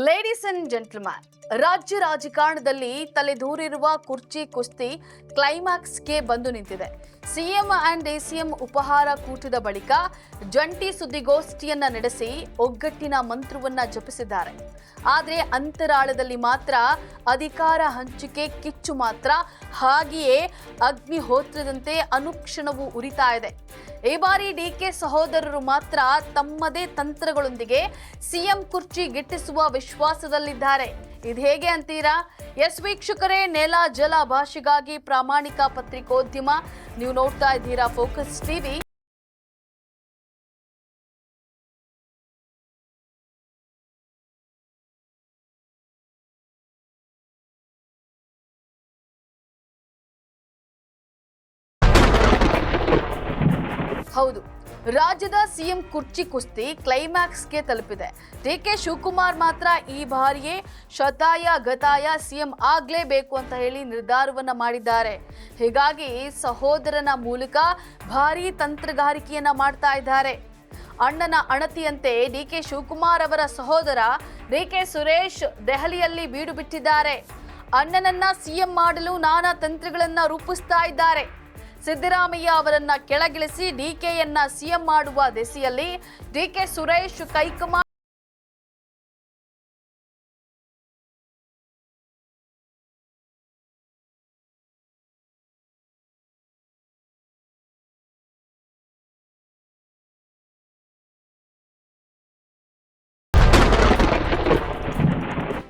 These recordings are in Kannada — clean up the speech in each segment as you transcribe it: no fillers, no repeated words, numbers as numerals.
ಲೇಡೀಸ್ ಅಂಡ್ ಜೆಂಟಲ್ಮನ್, ರಾಜ್ಯ ರಾಜಕಾರಣದಲ್ಲಿ ತಲೆದೂರಿರುವ ಕುರ್ಚಿ ಕುಸ್ತಿ ಕ್ಲೈಮ್ಯಾಕ್ಸ್ಗೆ ಬಂದು ನಿಂತಿದೆ. ಸಿಎಂ ಅಂಡ್ ಡಿಸಿಎಂ ಉಪಹಾರ ಕೂಟದ ಬಳಿಕ ಜಂಟಿ ಸುದ್ದಿಗೋಷ್ಠಿಯನ್ನ ನಡೆಸಿ ಒಗ್ಗಟ್ಟಿನ ಮಂತ್ರವನ್ನ ಜಪಿಸಿದ್ದಾರೆ. ಆದರೆ ಅಂತರಾಳದಲ್ಲಿ ಮಾತ್ರ ಅಧಿಕಾರ ಹಂಚಿಕೆ ಕಿಚ್ಚು ಮಾತ್ರ ಹಾಗೆಯೇ ಅಗ್ನಿಹೋತ್ರದಂತೆ ಅನುಕ್ಷಣವೂ ಉರಿತಾ ಇದೆ. ಈ ಬಾರಿ ಡಿಕೆ ಸಹೋದರರು ಮಾತ್ರ ತಮ್ಮದೇ ತಂತ್ರಗಳೊಂದಿಗೆ ಸಿಎಂ ಕುರ್ಚಿ ಗಿಟ್ಟಿಸುವ ವಿಶ್ವಾಸದಲ್ಲಿದ್ದಾರೆ. ಇದು ಹೇಗೆ ಅಂತೀರಾ? ಎಸ್ ವೀಕ್ಷಕರೇ, ನೆಲ ಜಲ ಭಾಷೆಗಾಗಿ ಪ್ರಾಮಾಣಿಕ ಪತ್ರಿಕೋದ್ಯಮ. ನೀವು ನೋಡ್ತಾ ಇದ್ದೀರಾ ಫೋಕಸ್ ಟಿವಿ. ಹೌದು, ರಾಜ್ಯದ ಸಿಎಂ ಕುರ್ಚಿ ಕುಸ್ತಿ ಕ್ಲೈಮ್ಯಾಕ್ಸ್ಗೆ ತಲುಪಿದೆ. ಡಿಕೆ ಶಿವಕುಮಾರ್ ಮಾತ್ರ ಈ ಬಾರಿಯೇ ಶತಾಯ ಗತಾಯ ಸಿಎಂ ಆಗ್ಲೇಬೇಕು ಅಂತ ಹೇಳಿ ನಿರ್ಧಾರವನ್ನ ಮಾಡಿದ್ದಾರೆ. ಹೀಗಾಗಿ ಸಹೋದರನ ಮೂಲಕ ಭಾರೀ ತಂತ್ರಗಾರಿಕೆಯನ್ನ ಮಾಡ್ತಾ ಇದ್ದಾರೆ. ಅಣ್ಣನ ಅಣತಿಯಂತೆ ಡಿಕೆ ಶಿವಕುಮಾರ್ ಅವರ ಸಹೋದರ ಡಿಕೆ ಸುರೇಶ್ ದೆಹಲಿಯಲ್ಲಿ ಬೀಡು ಬಿಟ್ಟಿದ್ದಾರೆ. ಅಣ್ಣನನ್ನ ಸಿಎಂ ಮಾಡಲು ನಾನಾ ತಂತ್ರಗಳನ್ನ ರೂಪಿಸ್ತಾ ಇದ್ದಾರೆ. ಸಿದ್ದರಾಮಯ್ಯ ಅವರನ್ನ ಕೆಳಗಿಳಿಸಿ ಡಿಕೆಯನ್ನ ಸಿಎಂ ಮಾಡುವ ದೆಸೆಯಲ್ಲಿ ಡಿಕೆ ಸುರೇಶ್ ಕೈಕಮಾಂಡ್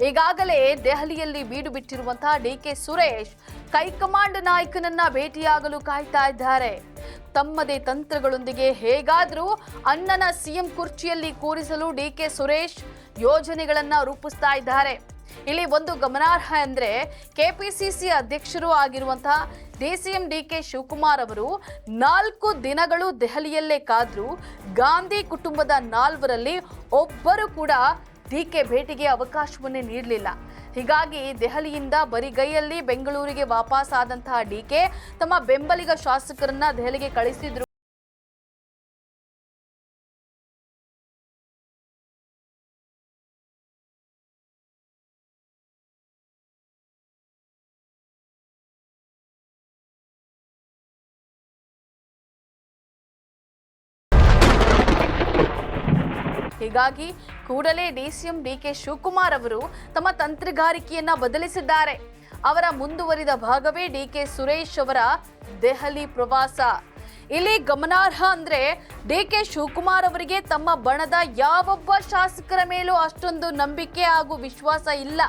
ಈಗಾಗಲೇ ದೆಹಲಿಯಲ್ಲಿ ಬೀಡು ಬಿಟ್ಟಿರುವಂತಹ ಡಿಕೆ ಸುರೇಶ್ ಹೈಕಮಾಂಡ್ ನಾಯಕನನ್ನ ಭೇಟಿಯಾಗಲು ಕಾಯ್ತಾ ಇದ್ದಾರೆ. ತಮ್ಮದೇ ತಂತ್ರಗಳೊಂದಿಗೆ ಹೇಗಾದರೂ ಅಣ್ಣನ ಸಿಎಂ ಕುರ್ಚಿಯಲ್ಲಿ ಕೂರಿಸಲು ಡಿಕೆ ಸುರೇಶ್ ಯೋಜನೆಗಳನ್ನ ರೂಪಿಸ್ತಾ ಇದ್ದಾರೆ. ಇಲ್ಲಿ ಒಂದು ಗಮನಾರ್ಹ ಅಂದ್ರೆ ಕೆಪಿಸಿಸಿ ಅಧ್ಯಕ್ಷರು ಆಗಿರುವಂತಹ ಡಿಸಿಎಂ ಡಿಕೆ ಶಿವಕುಮಾರ್ ಅವರು 4 ದಿನಗಳು ದೆಹಲಿಯಲ್ಲೇ ಕಾದ್ರು ಗಾಂಧಿ ಕುಟುಂಬದ 4ರಲ್ಲಿ ಒಬ್ಬರು ಕೂಡ ಡಿಕೆ ಭೇಟಿಗೆ ಅವಕಾಶವನ್ನೇ ನೀಡಲಿಲ್ಲ. ಹೀಗಾಗಿ ದೆಹಲಿಯಿಂದ ಬರಿಗೈಯಲ್ಲಿ ಬೆಂಗಳೂರಿಗೆ ವಾಪಸ್ ಆದಂತಹ ಡಿಕೆ ತಮ್ಮ ಬೆಂಬಲಿಗ ಶಾಸಕರನ್ನ ದೆಹಲಿಗೆ ಕಳಿಸಿದ್ರು. ಹೀಗಾಗಿ ಕೂಡಲೇ ಡಿಸಿಎಂ ಡಿಕೆ ಶಿವಕುಮಾರ್ ಅವರು ತಮ್ಮ ತಂತ್ರಗಾರಿಕೆಯನ್ನ ಬದಲಿಸಿದ್ದಾರೆ. ಅವರ ಮುಂದುವರಿದ ಭಾಗವೇ ಡಿಕೆ ಸುರೇಶ್ ಅವರ ದೆಹಲಿ ಪ್ರವಾಸ. ಇಲ್ಲಿ ಗಮನಾರ್ಹ ಅಂದ್ರೆ ಡಿಕೆ ಶಿವಕುಮಾರ್ ಅವರಿಗೆ ತಮ್ಮ ಬಣದ ಯಾವೊಬ್ಬ ಶಾಸಕರ ಮೇಲೂ ಅಷ್ಟೊಂದು ನಂಬಿಕೆ ಹಾಗೂ ವಿಶ್ವಾಸ ಇಲ್ಲ.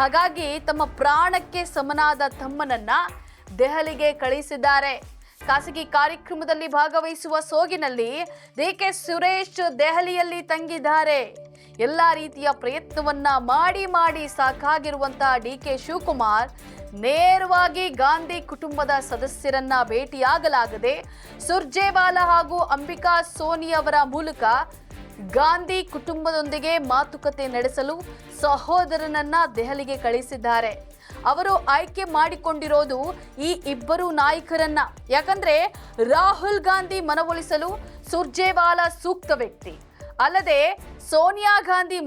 ಹಾಗಾಗಿ ತಮ್ಮ ಪ್ರಾಣಕ್ಕೆ ಸಮನಾದ ತಮ್ಮನನ್ನ ದೆಹಲಿಗೆ ಕಳಿಸಿದ್ದಾರೆ. ಖಾಸಗಿ ಕಾರ್ಯಕ್ರಮದಲ್ಲಿ ಭಾಗವಹಿಸುವ ಸೋಗಿನಲ್ಲಿ ಡಿಕೆ ಸುರೇಶ್ ದೆಹಲಿಯಲ್ಲಿ ತಂಗಿದ್ದಾರೆ. ಎಲ್ಲಾ ರೀತಿಯ ಪ್ರಯತ್ನವನ್ನ ಮಾಡಿ ಸಾಕಾಗಿರುವಂತಹ ಡಿಕೆ ಶಿವಕುಮಾರ್ ನೇರವಾಗಿ ಗಾಂಧಿ ಕುಟುಂಬದ ಸದಸ್ಯರನ್ನ ಭೇಟಿಯಾಗಲಾಗದೆ ಸುರ್ಜೇವಾಲಾ ಹಾಗೂ ಅಂಬಿಕಾ ಸೋನಿ ಅವರ ಮೂಲಕ ಗಾಂಧಿ ಕುಟುಂಬದೊಂದಿಗೆ ಮಾತುಕತೆ ನಡೆಸಲು ಸಹೋದರನನ್ನ ದೆಹಲಿಗೆ ಕಳಿಸಿದ್ದಾರೆ. ಅವರು ಆಯ್ಕೆ ಮಾಡಿಕೊಂಡಿರೋದು ಈ ಇಬ್ಬರು ನಾಯಕರನ್ನ. ಯಾಕಂದ್ರೆ ರಾಹುಲ್ ಗಾಂಧಿ ಮನವೊಲಿಸಲು ಸುರ್ಜೇವಾಲಾ ಸೂಕ್ತ ವ್ಯಕ್ತಿ, ಅಲ್ಲದೆ ಸೋನಿಯಾ ಗಾಂಧಿ